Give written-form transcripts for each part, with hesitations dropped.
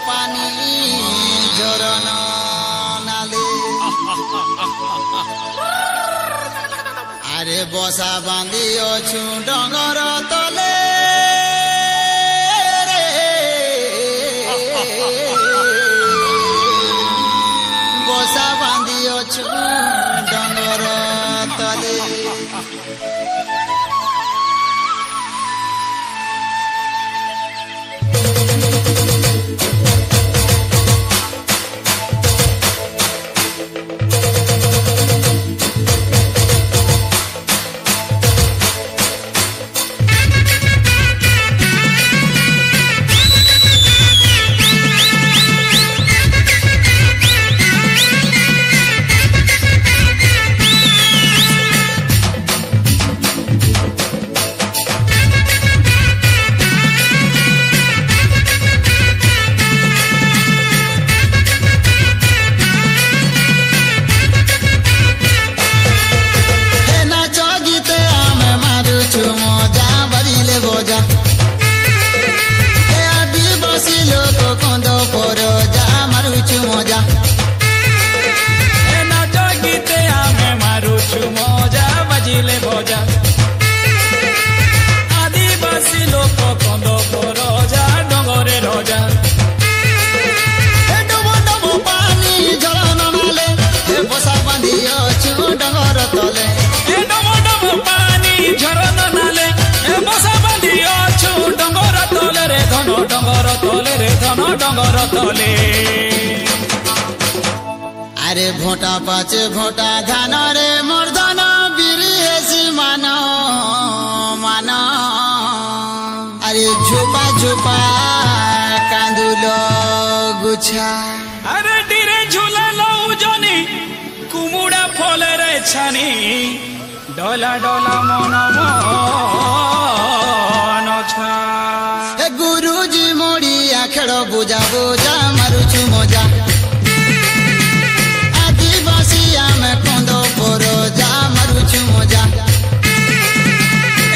पानी झरन नाले आरे बसा बांधी अछु डंगर तले बसा बांधी अछु डंगर तले डंगर तले अरे भोटा पाचे भोटा धान रे मर्दन बिरिएसी मान मान अरे झोपा झोपा कांदुल गुछा अरे डिरे झूला लौजनी कुमुड़ा फले रे छानी डोला डोला मन मन छा गुरुजी मोड़िया खेल बुझा बुझा मारुछु मजा आदिवासी आमे कंद परोजा मारुछु मजा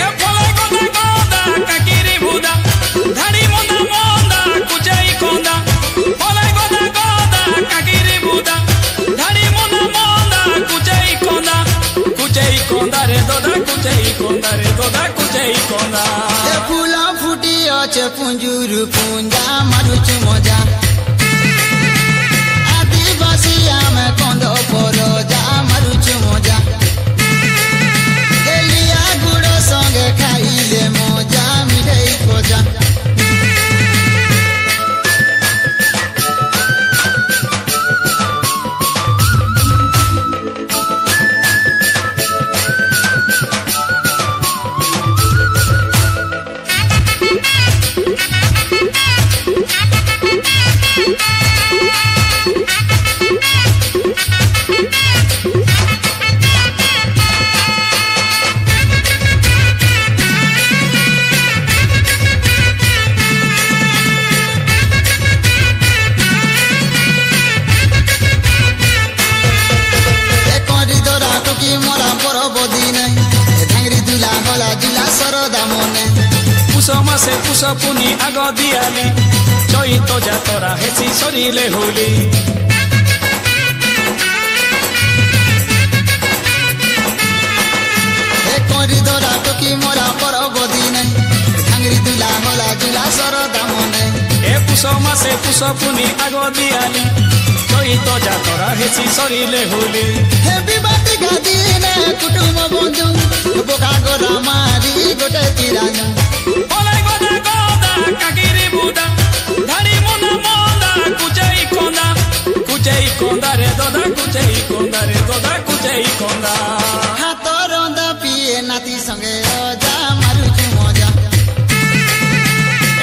ए फले गोदा गोदा काकिरी बुदा धाड़ी मोदा मोदा कुचाई कोंदा फले गोदा गोदा काकिरी बुदा धाड़ी मोदा मोदा कुचाई कोंदा रे दोदा कुचाई कोंदा रे दोदा कुचाई कोंदा ए फूला फुटी अचे पुंजुरु पुंजा मारुछु मजा आदिवासी आमे कंद परोजा मारुछु मजा एलिया गुड़ संगे खाइले मजा मिठाई खोजा समासे पुसपुनी आग दियाली चैत जातरा हेसी सरिले होली दरा टोकी मोरा परब दिने ढांगरी दुला होला जुला सरदा मने ए पुसमासे पुसपुनी आग दियाली चैत जातरा हेसी सरिले होली हे बिबाती गादिने कुटुम बंधु बोका गोरा मारी गोटे तिरानु फले गोदा गोदा काकिरी बुदा धाड़ी मोदा मोदा कुचाई कोंदा रे दोदा कुचाई कोंदा रे दोदा कुचाई कोंदा हाथ रंदा पिए नाती संगे अजा मारुछु मजा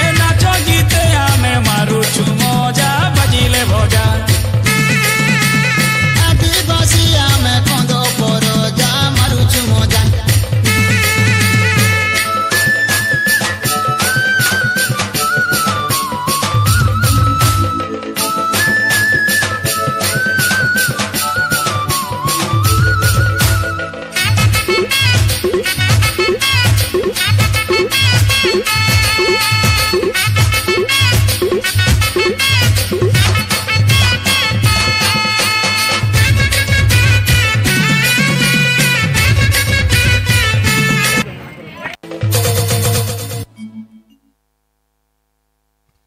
ए नाच गीते आमे मारुछु मजा बजिले भजा आदिवासी आमे कंद परोजा मारुछु मजा